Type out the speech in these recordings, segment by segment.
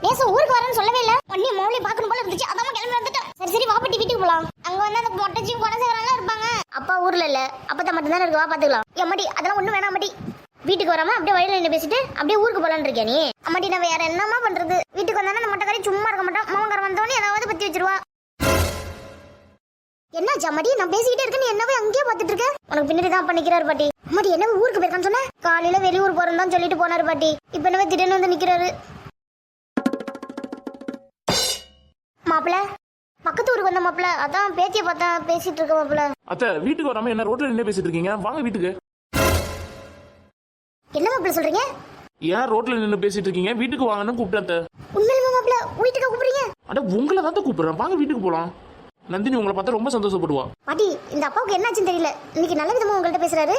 நேசம் ஊருக்கு வரேன்னு சொல்லவே இல்ல. ஒண்ணே மௌலி பாக்கணும் போல இருந்துச்சு, அதான் கிளம்பி வந்துட்டேன். சரி சரி வா பாட்டி வீட்டுக்கு போலாம். அங்க வந்து அந்த மொட்டைச்சியும் குணசேகரம்லாம் இருப்பாங்க. அப்பா ஊர்ல இல்ல, அப்பதான் மட்டும் தானே இருக்கு, வா பாத்துக்கலாம். எம்மாடி அதெல்லாம் ஒண்ணும் வேணாம் அம்மாடி. வீட்டுக்கு வராம அப்படியே வழியில நின்று பேசிட்டு அப்படியே ஊருக்கு போலான்னு இருக்கேன் நீ. அம்மாடி நான் வேற என்னமா பண்றது? வீட்டுக்கு வந்தானே அந்த மொட்டைக்காரி சும்மா இருக்க மாட்டான். மோகங்கார வந்தோடனே ஏதாவது பத்தி வச்சிருவா. என்னாச்சு அம்மாடி? நான் பேசிக்கிட்டே இருக்கேன், நீ என்னவே அங்கேயே பாத்துட்டு இருக்க? உனக்கு பின்னாடி தான் அப்பா நிக்கிறாரு பாட்டி. அம்மாடி என்ன ஊருக்கு போயிருக்கான்னு சொன்ன? காலையில வெளியூர் போறேன்னு தான் சொல்லிட்டு போனாரு பாட்டி. இப்ப என்னவே திடீர்னு வந்து நிக்கிறாரு. மாப்பிள்ள பக்கத்து ஊருக்கு வந்த மாப்பிள்ள, அதான் பேத்திய பார்த்தா பேசிட்டு இருக்க மாப்பிள்ள. அத்தை வீட்டுக்கு வராம என்ன ரோட்ல நின்று பேசிட்டு இருக்கீங்க? வாங்க வீட்டுக்கு. என்ன மாப்பிள்ள சொல்றீங்க? ஏன் ரோட்ல நின்று பேசிட்டு இருக்கீங்க? வீட்டுக்கு வாங்கன்னு கூப்பிட்டேன். உண்மையிலுமா மாப்பிள்ள வீட்டுக்கு கூப்பிடுறீங்க? அட உங்களை தான் கூப்பிடுறேன், வாங்க வீட்டுக்கு போலாம். நந்தினி உங்களை பார்த்தா ரொம்ப சந்தோஷப்படுவா. பாட்டி இந்த அப்பாவுக்கு என்னாச்சுன்னு தெரியல, இன்னைக்கு நல்ல விதமா உங்கள்ட்ட பேசுறாரு.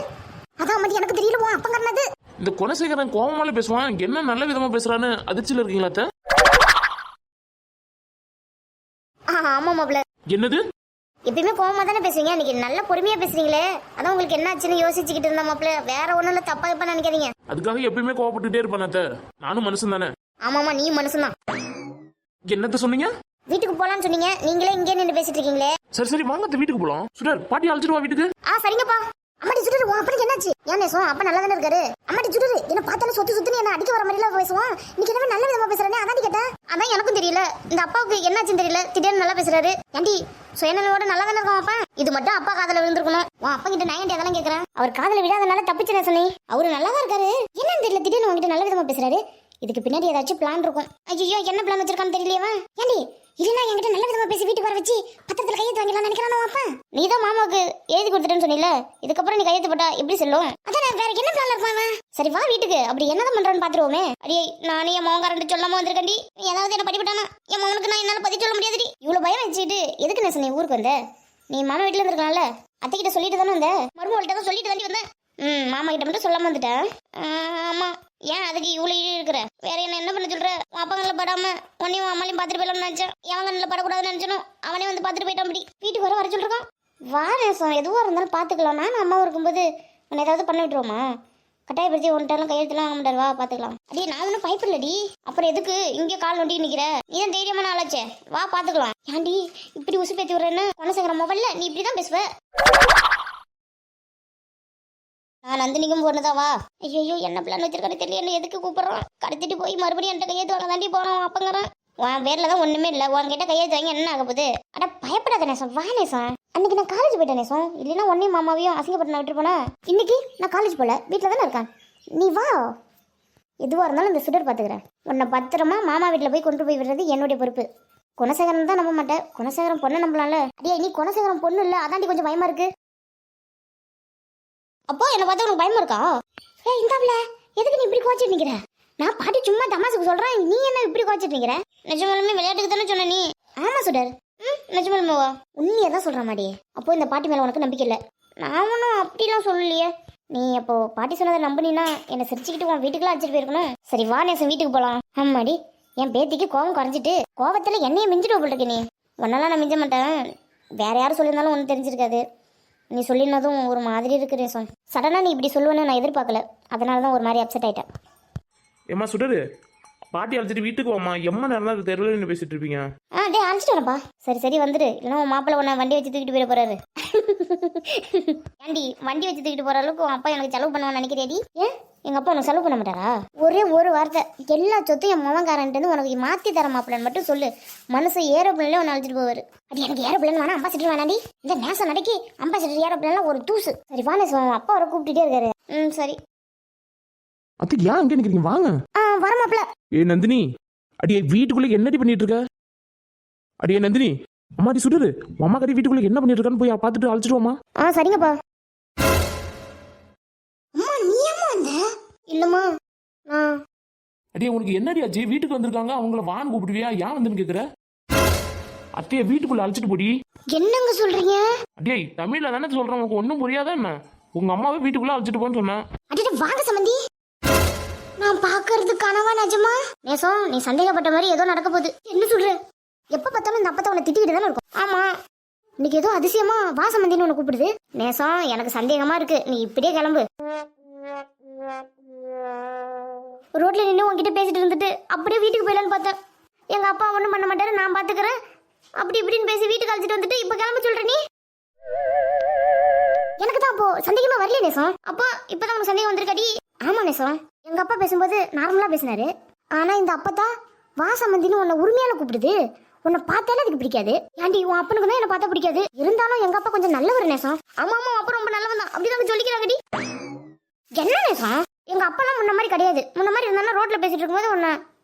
அதான் அம்மாடி எனக்கு தெரியல, உன் அப்பா கண்ணது. இந்த குணசேகரன் கோவமால பேசுவான், என்ன நல்ல விதமா பேசுறான்னு அதிர்ச்சியில இருக்கீங்களா அத்தை? ஆமா மாப்பிள்ள. என்னது? எப்பயுமே கோவமா தானே பேசுவீங்க, இன்னைக்கு நல்ல பொறுமையா பேசுறீங்களே, அதான் உங்களுக்கு என்ன ஆச்சுன்னு யோசிச்சுக்கிட்டு இருந்தா மாப்பிள்ள. வேற ஒண்ணும் இல்ல, தப்பா தப்பா நினைக்காதீங்க. அதுக்காக எப்பயுமே கோவப்பட்டுட்டே இருப்பேன் அத்தை, நானும் மனுஷன் தானே. ஆமாமா நீ மனுஷன்தான். என்னத்த சொன்னீங்க? வீட்டுக்கு போலான்னு சொன்னீங்க, நீங்களே இங்கே நின்று பேசிட்டு இருக்கீங்களே. சரி சரி வாங்க அத்தை வீட்டுக்கு போலாம். சுடர் பாட்டி அழைச்சிட்டு வா வீட்டுக்கு. சரிங்கப்பா. அம்மாடி சுடுரு, உன் அப்பனுக்கு என்னாச்சு? ஏன் நேசம் அப்பா நல்லா தானே இருக்காரு? அம்மாடி சுடுரு, என்ன பார்த்தாலும் சொத்து சொத்துன்னு என்ன அடிக்க வர மாதிரிலாம் பேசுவான். இன்னைக்கு என்ன நல்ல விதமா பேசுறானே, அதான் கேட்டேன். அதான் எனக்கும் தெரியல, இந்த அப்பாவுக்கு என்னாச்சுன்னு தெரியல, திடீர்னு நல்லா பேசுறாரு. ஏண்டி சுயநலோட நல்லா தானே இருக்கும் அப்பா? இது மட்டும் அப்பா காதல விழுந்திருக்கணும். உன் அப்பா கிட்ட நான் ஏன்டி அதெல்லாம் கேட்கறேன்? அவர் காதல விடாதனால தப்பிச்சு நேசனே. அவரு நல்லா தான் இருக்காரு, என்னன்னு தெரியல திடீர்னு உங்ககிட்ட நல்ல விதமா பேசுறாரு. இதுக்கு பின்னாடி ஏதாச்சும் பிளான் இருக்கும். ஐயோ என்ன பிளான் வச்சிருக்கான்னு தெரியலையவா? ஏண்டி இல்லைன்னா என்கிட்ட நல்ல விதமா பேசி வீட்டுக்கு வர வச்சு பத்திரத்துல கையெழுத்து வாங்கலாம் நினைக்கிறானோ அப்பா? நீ தான் மாமாவுக்கு எழுதி கொடுத்துட்டேன்னு சொன்னீல, இதுக்கப்புறம் நீ கையெழுத்து போட்டா எப்படி செல்லும்? அதான் வேற என்ன பிளான் இருப்பான்? சரி வா வீட்டுக்கு, அப்படி என்னதான் பண்றான்னு பாத்துருவோமே. அடியே நானே என் மகன் சொல்லாம வந்திருக்கேன்டி, நீ ஏதாவது என்ன படிப்பட்டானா என் மகனுக்கு நான் என்னால பதில் சொல்ல முடியாதுடி. இவ்வளவு பயம் வச்சுக்கிட்டு எதுக்கு நேசன் நீ ஊருக்கு வந்த? நீ மாமா வீட்டுல இருந்திருக்கலாம்ல, அத்தை கிட்ட சொல்லிட்டு தானே வந்த? மருமகள்கிட்ட தான் சொல்லிட்டு தாண்டி வந்தேன். மாமா கிட்ட மட்டும் சொல்லாம வந்துட்டேன். ஆமா ஏன் அதுக்கு இவ்வளவு இருக்கிற? வேற என்ன பண்ண சொல்ற? அப்பா கண்ணில் படாம உன்னையும் அம்மாலையும் பாத்துட்டு போயிடலாம்னு நினைச்சேன். எவன் கண்ணில் படக்கூடாதுன்னு நினைச்சனும் அவனே வந்து பாத்துட்டு போயிட்டான். அப்படி வீட்டுக்கு வர சொல்லிருக்கான். வா நேசம் எதுவா இருந்தாலும் பாத்துக்கலாம். நான் அம்மா இருக்கும்போது உன்னை ஏதாவது பண்ண விட்டுருவோமா? கட்டாயப்படுத்தி ஒன்ட்டாலும் கையெழுத்துலாம் வாங்க மாட்டார், வா பாத்துக்கலாம். அடியே நான் ஒன்றும் பயப்படலடி, அப்புறம் எதுக்கு இங்கே கால் நொட்டி நிக்கிற? நீ தான் தைரியமான ஆளாச்சே, வா பாத்துக்கலாம். ஏன்டி இப்படி உசு பேத்தி விடுறேன்னு? குணசேகர மொபைல்ல நீ இப்படிதான் பேசுவ. நான் நந்தினிக்கும் போனதான் வா. ஐயோ என்ன பிளான் வச்சிருக்காரு தெரியல, என்ன எதுக்கு கூப்பிடுறான்? கடத்திட்டு போய் மறுபடியும் என்கிட்ட கையெழுத்து வாங்க தாண்டி போறோம். அப்பங்கிறேன் உன் பேர்ல தான் ஒண்ணுமே இல்லை, உன்கிட்ட கையெழுத்து வாங்கி என்ன ஆக போகுது? அட பயப்படாத நேசம், வா நேசம். அன்னைக்கு நான் காலேஜ் போயிட்டேன் நேசம், இல்லைன்னா உன்னையும் மாமாவையும் அசிங்கப்பட்டு விட்டு போனா. இன்னைக்கு நான் காலேஜ் போல, வீட்டில் தானே இருக்கான். நீ வா, எதுவாக இருந்தாலும் இந்த சுடர் பார்த்துக்கிறேன். உன்னை பத்திரமா மாமா வீட்டில் போய் கொண்டு போய் விடுறது என்னுடைய பொறுப்பு. குணசேகரன் தான் நம்ப மாட்டேன், குணசேகரம் பொண்ணை நம்பலாம்ல. அடியே நீ குணசேகரம் பொண்ணு இல்லை, அதாண்டி கொஞ்சம் பயமா இருக்கு. அப்போ என்ன பார்த்தா உனக்கு பயமா இருக்கா? இந்தாப்ல எதுக்கு நீ இப்படி கோச்சிட்டு நிக்கிற? நான் பாட்டி சும்மா தமாசுக்கு சொல்றேன், நீ என்ன இப்படி கோச்சிட்டு நிக்கிற? நிஜமாலுமே விளையாட்டுக்கு தானே சொன்ன நீ? ஆமா சுடர், நிஜமாலுமேவா? உண்மையை தான் சொல்ற மாடியே. அப்போ இந்த பாட்டி மேல உனக்கு நம்பிக்கை இல்லை? நான் ஒன்றும் அப்படிலாம் சொல்லலையே. நீ அப்போ பாட்டி சொன்னதை நம்பினா என்னை சிரிச்சுக்கிட்டு உன் வீட்டுக்குலாம் அழைச்சிட்டு போயிருக்கணும். சரி வா நேசம் வீட்டுக்கு போலாம். ஆமாடி என் பேத்திக்கு கோவம் குறைஞ்சிட்டு கோவத்துல என்னைய மிஞ்சிட்டு போட்டுருக்க. நீ ஒன்னெல்லாம் நான் மிஞ்ச மாட்டேன், வேற யாரும் சொல்லியிருந்தாலும் ஒன்றும் தெரிஞ்சிருக்காது. நீ சொல்லினதும் ஒரு மாதிரி இருக்கு நேசம். சடனா நீ இப்படி சொல்லுவேன்னு நான் எதிர்பார்க்கல, அதனால தான் ஒரு மாதிரி அப்செட் ஆயிட்டேன். ஏம்மா சுடரு, பாட்டி அழைச்சிட்டு வீட்டுக்கு வாமா. எம்மா நேரம் தான் தெருவில் நின்று பேசிட்டு இருப்பீங்க. டே அழைச்சிட்டு வரப்பா. சரி சரி வந்துடு, இல்லைன்னா உன் மாப்பிள்ள உன்னை வண்டி வச்சு தூக்கிட்டு போயிட போறாரு. ஏண்டி வண்டி வச்சு தூக்கிட்டு போற அளவுக்கு உன் அப்பா எனக்கு செலவு பண்ணுவான்னு நினைக்கிறியாடி? ஏன் எங்க அப்பா உனக்கு செலவு பண்ண மாட்டாரா? ஒரே ஒரு வார்த்தை, எல்லா சொத்தையும் என் மகன்காரன்ட்டு உனக்கு மாத்தி தர மாப்பிள்ளன்னு மட்டும் சொல்லு, மனசு ஏரோப்ளேன்ல உன்னை அழைச்சிட்டு போவாரு. அது எனக்கு ஏரோப்ளேன் வேணா, அம்பாசிடர் வேணாண்டி. இந்த நேசம் நடக்கி அம்பாசிடர் ஏரோப்ளேன்லாம் ஒரு தூசு. சரி வா நேசம், அப்பா அவரை கூப்பிட்டுட்டே இருக்காரு. சரி அத்தை ஏன் அங்கே நிக்கிறீங்க? வாங்க. வர மாப்பிள்ள. ஏ நந்தினி, அடியே வீட்டுக்குள்ள என்னடி பண்ணிட்டு இருக்க? அடியே நந்தினி, அம்மாடி சுடரு, அம்மா கறி வீட்டுக்குள்ள என்ன பண்ணிட்டு இருக்கான்னு போய் பார்த்துட்டு அழைச்சிட்டு வாமா. சரிங்கப்பா. அம்மா நீ அம்மா வந்த? இல்லம்மா அடியே உனக்கு என்னடி ஆச்சு? வீட்டுக்கு வந்திருக்காங்க, அவங்கள வான்னு கூப்பிடுவியா? ஏன் வந்துன்னு கேக்குற? அத்தைய வீட்டுக்குள்ள அழைச்சிட்டு போடி. என்னங்க சொல்றீங்க? அடியே தமிழ்ல தானே சொல்றேன், உனக்கு ஒன்றும் புரியாதா என்ன? உங்க அம்மாவை வீட்டுக்குள்ள அழைச்சிட்டு போன்னு சொன்னேன். அடியே வாங்க சம்பந்தி, நான் பாக்குறது கனவா நிஜமா? நேசம் நீ சந்தேகப்பட்ட மாதிரி ஏதோ நடக்க போகுது. என்ன சொல்ற? எப்ப பார்த்தாலும் இந்த அப்பத்தை உன்னை திட்டிக்கிட்டு தானே இருக்கும். ஆமா இன்னைக்கு ஏதோ அதிசயமா வா சம்பந்தின்னு உன்னை கூப்பிடுது. நேசம் எனக்கு சந்தேகமா இருக்கு, நீ இப்படியே கிளம்பு. ரோட்ல நின்று உன்கிட்ட பேசிட்டு இருந்துட்டு அப்படியே வீட்டுக்கு போயிடலான்னு பார்த்தேன். எங்க அப்பா ஒண்ணும் பண்ண மாட்டாரு, நான் பாத்துக்கிறேன் அப்படி இப்படின்னு பேசி வீட்டுக்கு அழைச்சிட்டு வந்துட்டு இப்ப கிளம்ப சொல்ற நீ? எனக்கு தான் அப்போ சந்தேகமா வரல நேசம். அப்போ இப்பதான் உனக்கு சந்தேகம் வந்திருக்காடி? ஆமா நேசம், எங்க அப்பா பேசும்போது நார்மலா பேசினாரு. ஆனா இந்த அப்பதான் வாசமந்தின்னு உன்னை உரிமையால கூப்பிடுது. உன்னை பார்த்தாலே அதுக்கு பிடிக்காது. ஏன்டி உன் அப்பனுக்கு தான் என்ன பார்த்தா பிடிக்காது. இருந்தாலும் எங்க அப்பா கொஞ்சம் நல்லவர் நேசம். ஆமா ஆமா, அப்பா ரொம்ப நல்லவன் தான் அப்படிதான் சொல்லிக்கிறாங்கடி. என்ன நேசம், எங்க அப்பெல்லாம் முன்ன மாதிரி கிடையாது. முன்ன மாதிரி இருந்தாலும் ரோட்ல பேசிட்டு இருக்கும்போது உன்னை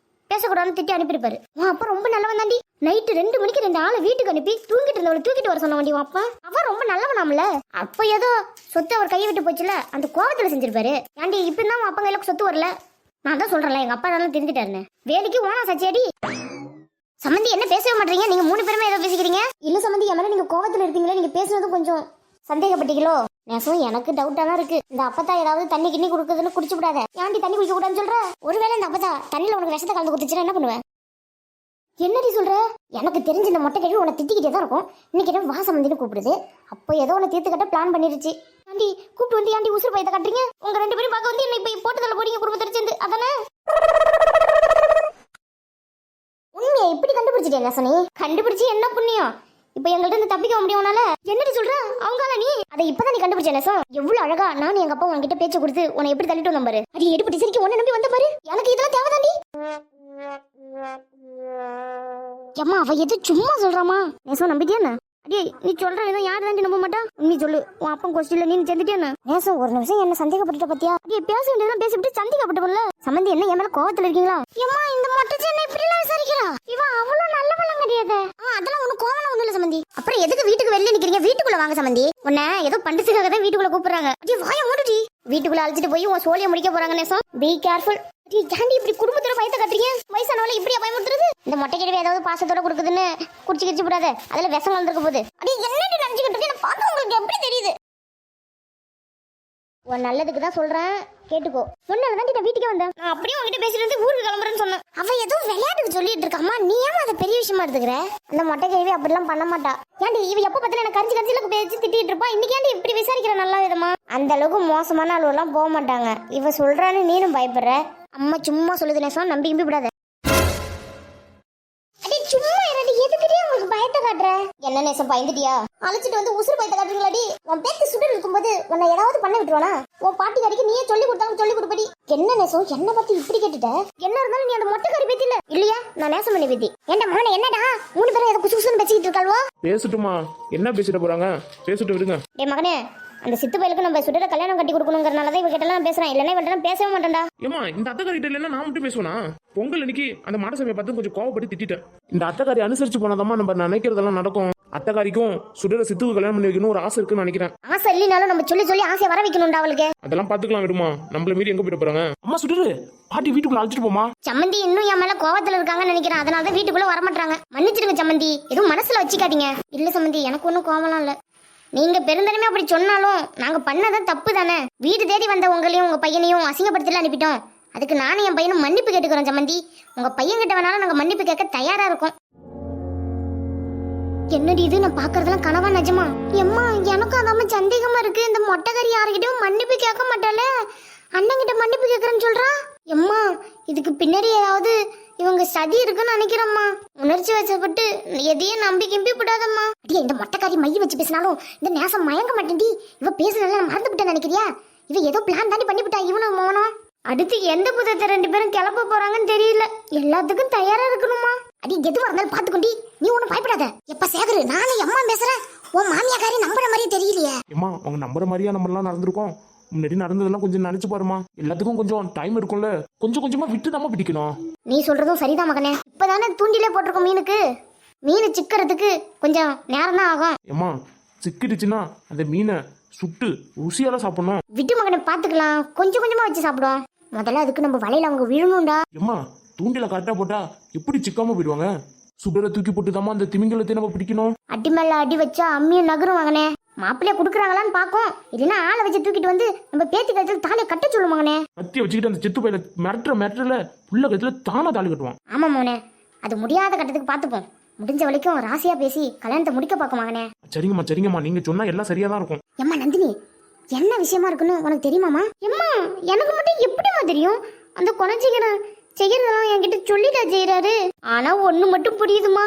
பேசக்கூடாதுன்னு திட்டி அனுப்பியிருப்பாரு. உன் அப்பா ரொம்ப நல்லவன் தாண்டி. நைட்டு 2 மணிக்கு 2 ஆளை வீட்டுக்கு அனுப்பி தூங்கிட்டு இருந்தவளை தூக்கிட்டு வர சொன்ன வண்டி அப்பா. அவன் ரொம்ப நல்லவனாமல. அப்ப ஏதோ சொத்து அவர் கையை விட்டு போச்சுல, அந்த கோவத்துல செஞ்சிருப்பாரு. ஏன்டி இப்ப தான் அப்பா கையில சொத்து வரல. நான் தான் சொல்றேன்ல எங்க அப்பா நல்லா தெரிஞ்சுட்டாருன்னு. வேலைக்கு ஓனா சச்சியாடி. சம்மந்தி என்ன பேசவே மாட்டீங்க? நீங்க 3 பேருமே ஏதோ பேசிக்கிறீங்க. இல்ல சம்மந்தி, என் மேல நீங்க கோவத்துல இருக்கீங்களா? நீங்க பேசுனதும் கொஞ்சம் சந்தேகப்பட்டீங்களோ? நேசம் எனக்கு டவுட்டா தான் இருக்கு. இந்த அப்பத்தா ஏதாவது தண்ணி கிண்ணி குடுக்குதுன்னு குடிச்சு விடாத. ஏன்டி தண்ணி குடிக்க கூடாதுன்னு சொல்ற? ஒருவேளை இந்த அப்பத்தா தண்ணியில உனக்கு விஷத்தை கலந்து குடிச்சுன்னா என்ன பண்ணுவேன்? என்னடி சொல்ற? எனக்கு தெரிஞ்ச இந்த மொட்டை கழிவு உன்னை திட்டிக்கிட்டே தான் இருக்கும். இன்னைக்கு என்ன வாசமந்தின்னு கூப்பிடுது. அப்போ ஏதோ உன்னை தீர்த்து கட்ட பிளான் பண்ணிருச்சு. ஆண்டி கூப்பிட்டு வந்து ஏன்டி உசுறு பயத்தை கட்டுறீங்க? உங்க 2 பேரும் பார்க்க வந்து என்ன இப்ப போட்டுதல போறீங்க குடும்பத்தை சேர்ந்து, அதானே? உண்மையை இப்படி கண்டுபிடிச்சிட்டே நேசனி? கண்டுபிடிச்சு என்ன புண்ணியம்? இப்ப எங்கள்ட்ட இருந்து தப்பிக்க முடியும்னால என்னடி சொல்ற? அவங்களால நீ அதை இப்பதான் நீ கண்டுபிடிச்ச நேசம். எவ்வளவு அழகா நான் எங்க அப்பா உன்கிட்ட பேச்சு கொடுத்து உன்னை எப்படி தள்ளிட்டு வந்த பாரு. அடி எடுப்பட்டி சரிக்கு உன்னை நம்பி வந்த பாரு. எனக்கு இதெல்லாம் தேவைதாண்டி. அம்மா அவ எது சும்மா சொல்றாமா? நேசம் நம்பிட்டியா? அடி நீ சொல்ற ஏதோ யாரு தாண்டி நம்ப மாட்டா? உண்மை சொல்லு, உன் அப்பன் கோஷ்டில நீ சேர்ந்துட்டியா? நேசம் ஒரு நிமிஷம் என்ன சந்தேகப்பட்டுட்ட பத்தியா? அடி பேச வேண்டியதான் பேசிவிட்டு சந்தேகப்பட்டுல. சம்பந்தி என்ன என் மேல கோவத்துல இருக்கீங்களா? ஏமா இந்த மொட்டை என்ன இப்படி எல்லாம் விசாரிக்கிறா? இவ அவ்வளவு நல்ல பழம் கிடையாது. அதெல்லாம் ஒண்ணு கோவம் ஒண்ணு இல்ல சம்பந்தி. அப்புறம் எதுக்கு வீட்டுக்கு வெளில நிக்கிறீங்க? வீட்டுக்குள்ள வாங்க சம்பந்தி. உன்ன ஏதோ பண்டிச்சுக்காக தான் வீட்டுக்குள்ள கூப்பிடுறாங்க. அடி வாய மூடுடி. வீட்டுக்குள்ள அழைச்சிட்டு போய் உன் சோழிய முடிக்க போறாங்க நேசம். Be careful. ஏன்டி இப்படி குடும்பத்தோட பயத்தை கட்டுறீங்க? வயசானவளை இப்படியா பயமுறுத்துறது? இந்த மொட்டை கிழவி ஏதாவது பாசத்தோட கொடுக்குதுன்னு குடிச்சு கிடிச்சு விடாத. அதுல விஷம் கலந்துருக்க போகுது. அடி என்னடி நினைச்சுக்கிட்டு இருக்கேன்? பார்த்தா உங்களுக்கு எப்படி தெரியுது? உன் நல்லதுக்கு தான் சொல்றேன், கேட்டுக்கோ. சொன்னதான் நான் வீட்டுக்கே வந்தேன். நான் அப்படியே உங்ககிட்ட பேசிட்டு வந்து ஊருக்கு கிளம்புறேன்னு சொன்னேன். அவ ஏதோ விளையாட்டுக்கு சொல்லிட்டு இருக்காமா, நீ ஏன் அதை பெரிய விஷயமா எடுத்துக்கிற? அந்த மொட்டை கிழவி அப்படிலாம் பண்ண மாட்டா. ஏன்டி இவ எப்ப பத்தில எனக்கு கஞ்சி கஞ்சில பேசி திட்டிட்டு இருப்பா. இன்னைக்கு ஏன்டி இப்படி விசாரிக்கிற? நல்ல விதமா அந்த அளவுக்கு மோசமான அளவுலாம் போக மாட்டாங்க. இவ சொல்றான்னு நீனும் பயப்படுற. அம்மா சும்மா சொல்லுது நேசம், நம்பி நம்பி விடாத. அடி சும்மா என்னடி, எதுக்குடி உங்களுக்கு பயத்தை காட்டுற? என்ன நேசம் பயந்துட்டியா? அழைச்சிட்டு வந்து உசுறு பயத்தை காட்டுறீங்களாடி? உன் பேத்தி சுடர் இருக்கும்போது உன்னை ஏதாவது பண்ண விட்டுருவானா? உன் பாட்டி கறிக்கு நீயே சொல்லி கொடுத்தாலும் சொல்லி கொடுப்படி. என்ன நேசம் என்ன பத்தி இப்படி கேட்டுட்ட? என்ன இருந்தாலும் நீ அந்த மொட்டை கறி பேத்தி இல்ல இல்லையா? நான் நேசம் பண்ணி பேத்தி. என்ன மகனே என்னடா 3 பேரும் ஏதோ குசு குசுன்னு பேசிக்கிட்டு இருக்காளோ? பேசட்டுமா? என்ன பேசிட்டு போறாங்க? பேசிட்டு விடுங்க. டே மகனே, அந்த சித்து பையலுக்கு நம்ம சுடரை கல்யாணம் கட்டி கொடுக்கணுங்கிறனால தான் இவ கிட்ட எல்லாம் பேசுறேன். இல்லைன்னா இவன்ட்ட பேசவே மாட்டேன்டா. ஏமா இந்த அத்தைக்காரிட்ட இல்லைன்னா நான் மட்டும் பேசுவேனா? பொங்கல் அன்னைக்கு அந்த மாடசாமியை பார்த்து கொஞ்சம் கோவப்பட்டு திட்டிட்டேன். இந்த அத்தைக்காரி அனுசரிச்சு போனாதாம்மா நம்ம நினைக்கிறதெல்லாம் நடக்கும். அத்தைக்காரிக்கும் சுடரை சித்துக்கு கல்யாணம் பண்ணி வைக்கணும் ஒரு ஆசை இருக்குன்னு நினைக்கிறேன். ஆசை இல்லைனாலும் நம்ம சொல்லி சொல்லி ஆசையை வர வைக்கணும்டா அவளுக்கு. அதெல்லாம் பாத்துக்கலாம் விடுமா. நம்மள மீறி எங்க போயிட்டு போறாங்க? அம்மா சுடரு பாட்டி வீட்டுக்குள்ள அழைச்சிட்டு போமா. சம்மந்தி இன்னும் என் மேல கோவத்துல இருக்காங்கன்னு நினைக்கிறேன். அதனால தான் வீட்டுக்குள்ள வர மாட்டாங்க. மன்னிச்சிடுங்க சம்மந்தி, எதுவும் மனசுல வச்சுக்காதீங்க. இல்ல சம்மந்தி, எனக்கு ஒன்றும் கோவம்லாம் இல்ல. நீங்க பெருந்தனமே அப்படி சொன்னாலும் நாங்க பண்ணதான் தப்பு தானே. வீடு தேடி வந்த உங்களையும் உங்க பையனையும் அசிங்கப்படுத்தல அனுப்பிட்டோம். அதுக்கு நானும் என் பையனும் மன்னிப்பு கேட்டுக்கிறோம் சம்மந்தி. உங்க பையன் கிட்ட வேணாலும் நாங்க மன்னிப்பு கேட்க தயாரா இருக்கோம். என்னடி இது, நான் பாக்குறதெல்லாம் கனவா நிஜமா? எம்மா எனக்கும் அதாம சந்தேகமா இருக்கு. இந்த மொட்டைக்காரி யாருக்கிட்டையும் மன்னிப்பு கேட்க மாட்டாளே, அண்ணன் கிட்ட மன்னிப்பு கேட்கறேன்னு சொல்றா. எம்மா இதுக்கு பின்னாடி ஏதாவது இவங்க சதி இருக்குன்னு நினைக்கிறம்மா. உணர்ச்சி வச்சப்பட்டு எதையும் நம்பி கிம்பி விடாதம்மா. அடியே இந்த மொட்டைக்காரி மைய வச்சு பேசினாலும் இந்த நேசம் மயங்க மாட்டேன்டி. இவ பேசுனால மறந்து விட்டேன்னு நினைக்கிறியா? இவ ஏதோ பிளான் தாண்டி பண்ணிவிட்டா இவனும் மோனும். அடுத்து எந்த புதத்தை 2 பேரும் கிளப்ப போறாங்கன்னு தெரியல. எல்லாத்துக்கும் தயாரா இருக்கணுமா? அடி எதுவா இருந்தாலும் பாத்துக்கொண்டி, நீ ஒண்ணும் பயப்படாத. எப்ப சேகரு நானும் அம்மா பேசுறேன். உன் மாமியாக்காரி நம்புற மாதிரியே தெரியலையே. ஏமா அவங்க நம்புற மாதிரியா நம்ம எல்லாம் நடந்திருக்கோம்? முன்னாடி நடந்ததெல்லாம் கொஞ்சம் நினைச்சு பாருமா. எல்லாத்துக்கும் கொஞ்சம் டைம் இருக்கும்ல, கொஞ்சம் கொஞ்சமா விட்டு நம்ம பிடிக்கணும். நீ சொல்றதும் சரிதான் மகனே. இப்பதானே தூண்டிலே போட்டிருக்கோம் மீனுக்கு. மீன் சிக்கிறதுக்கு கொஞ்சம் நேரம் தான் ஆகும். ஏமா சிக்கிடுச்சுன்னா அந்த மீனை சுட்டு ருசியால சாப்பிடணும். விட்டு மகனை பாத்துக்கலாம், கொஞ்சம் கொஞ்சமா வச்சு சாப்பிடுவோம். முதல்ல அதுக்கு நம்ம வலையில அவங்க விழணும்டா. ஏமா தூண்டில கரெக்டா போட்டா எப்படி சிக்காம போயிடுவாங்க? சுடரை தூக்கி போட்டுதாமா அந்த திமிங்கலத்தை நம்ம பிடிக்கணும். அடி மேல அடி வச்சா அம்மியும் நகரும் மகனே. மாப்பிள்ளைய குடுக்குறாங்களான்னு பாக்கும். இல்லைன்னா ஆளை வச்சு தூக்கிட்டு வந்து நம்ம பேத்தி கழுத்துல தாலியை கட்ட சொல்லும் மகனே. கத்திய வச்சுக்கிட்டு அந்த செத்து பையில மிரட்டுல புள்ள கழுத்துல தானா தாலி கட்டுவான். ஆமா மகனே, அது முடியாத கட்டத்துக்கு பாத்துப்போம். முடிஞ்ச வரைக்கும் ராசியா பேசி கல்யாணத்தை முடிக்க பாக்கும் மகனே. சரிங்கம்மா நீங்க சொன்னா எல்லாம் சரியா தான் இருக்கும். எம்மா நந்தினி, என்ன விஷயமா இருக்குன்னு உனக்கு தெரியுமாமா? எம்மா எனக்கு மட்டும் எப்படிமா தெரியும்? அந்த குணச்சிக்கிறேன் செய்யறதெல்லாம் என்கிட்ட சொல்லிட்டா செய்யறாரு. ஆனா ஒண்ணு மட்டும் புரியுதுமா,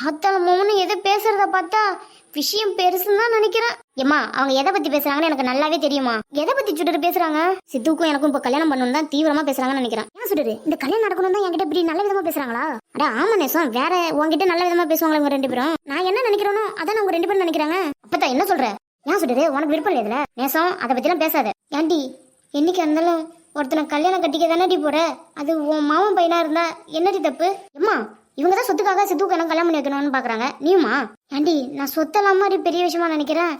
ஆத்தால மோமனு எதை பேசுறத பார்த்தா விஷயம் பெருசுன்னு தான் நினைக்கிறேன். ஏமா அவங்க எதை பத்தி பேசுறாங்கன்னு எனக்கு நல்லாவே தெரியுமா. எதை பத்தி சுடரு பேசுறாங்க? சித்துக்கும் எனக்கும் இப்ப கல்யாணம் பண்ணணும் தான் தீவிரமா பேசுறாங்கன்னு நினைக்கிறேன். ஏன் சுடரு இந்த கல்யாணம் நடக்கணும் தான் என்கிட்ட இப்படி நல்ல விதமா பேசுறாங்களா? அட ஆமா நேசம், வேற உங்ககிட்ட நல்ல விதமா பேசுவாங்களா இவங்க ரெண்டு பேரும்? நான் என்ன நினைக்கிறேனோ அதான் அவங்க ரெண்டு பேரும் நினைக்கிறாங்க. அப்பதான் என்ன சொல்ற? ஏன் சுடரு உனக்கு விருப்பம் இல்லை இதுல? நேசம் அதை பத்தி எல்லாம் பேசாத. ஏன்டி என்னைக்கு இருந்தாலும் ஒருத்தனை கல்யாணம் கட்டிக்க தானடி போற, அது உன் மாமன் பையனா இருந்தா என்னடி தப்பு? எம்மா இவங்க தான் சொத்துக்காக சித்துக்கு எனக்கு கல்யாணம் பண்ணி வைக்கணும்னு பாக்குறாங்க, நீயுமா? ஏண்டி நான் சொத்தெல்லாம் மாதிரி பெரிய விஷயமா நினைக்கிறேன்.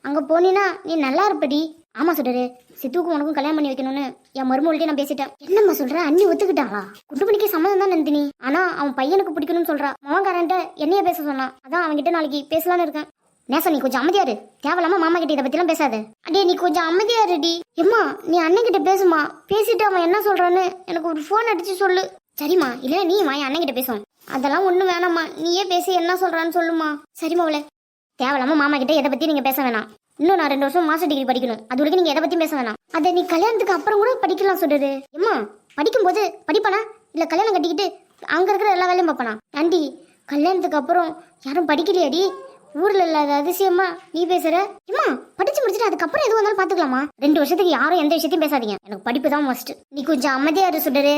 அங்க போனீன்னா நீ நல்லா இருப்படி. ஆமா சுடரு, சித்துக்கும் உனக்கும் கல்யாணம் பண்ணி வைக்கணும்னு என் மருமகள்கிட்ட நான் பேசிட்டேன். என்னம்மா சொல்ற? அண்ணி ஒத்துக்கிட்டாங்களா? குண்டுமணிக்கு சம்மதம் தான் நந்தினி, ஆனா அவன் பையனுக்கு பிடிக்கணும்னு சொல்றா. மகன்காரன்ட்ட என்னைய பேச சொன்னான், அதான் அவன்கிட்ட நாளைக்கு பேசலான்னு இருக்கேன். நேசா நீ கொஞ்சம் அமைதியாரு, தேவையில்லாம மாமா கிட்ட இதை பத்தி எல்லாம் பேசாத. அடே நீ கொஞ்சம் அமைதியாருடி. எம்மா நீ அண்ணன் கிட்ட பேசுமா, பேசிட்டு அவன் என்ன சொல்றான்னு எனக்கு ஒரு போன் அடிச்சு சொல்லு. சரிம்மா, இல்ல நீ என் அண்ணன் கிட்ட பேசுவோம். அதெல்லாம் ஒண்ணும் வேணாம்மா, நீயே பேசி என்ன சொல்றான்னு சொல்லுமா. சரிம்மா அவளே, தேவையில்லாம மாமா கிட்ட எதை பத்தி நீங்க பேச வேணாம். இன்னும் நான் 2 வருஷம் மாஸ்டர் டிகிரி படிக்கணும், அது வரைக்கும் நீங்க எதை பத்தியும் பேச வேணாம். அதை நீ கல்யாணத்துக்கு அப்புறம் கூட படிக்கலாம் சொல்றது. எம்மா படிக்கும் போது படிப்பானா இல்ல கல்யாணம் கட்டிக்கிட்டு அங்க இருக்கிற எல்லா வேலையும் பார்ப்பானா? ஆண்டி கல்யாணத்துக்கு அப்புறம் யாரும் படிக்கலையாடி? ஊர்ல இல்லாத அதிசயமா நீ பேசுற. எம்மா படிச்சு முடிச்சுட்டு அதுக்கப்புறம் எதுவும் வந்தாலும் பாத்துக்கலாமா. 2 வருஷத்துக்கு யாரும் எந்த விஷயத்தையும் பேசாதீங்க, எனக்கு படிப்பு தான் மஸ்ட். நீ கொஞ்சம் அமைதியா இரு சுடரு.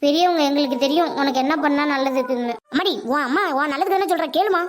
பெரியவங்க எங்களுக்கு தெரியும் உனக்கு என்ன பண்ணா நல்லதுக்குன்னு. அம்மாடி உன் அம்மா உன் நல்லதுக்கு தானே சொல்ற, கேளுமா.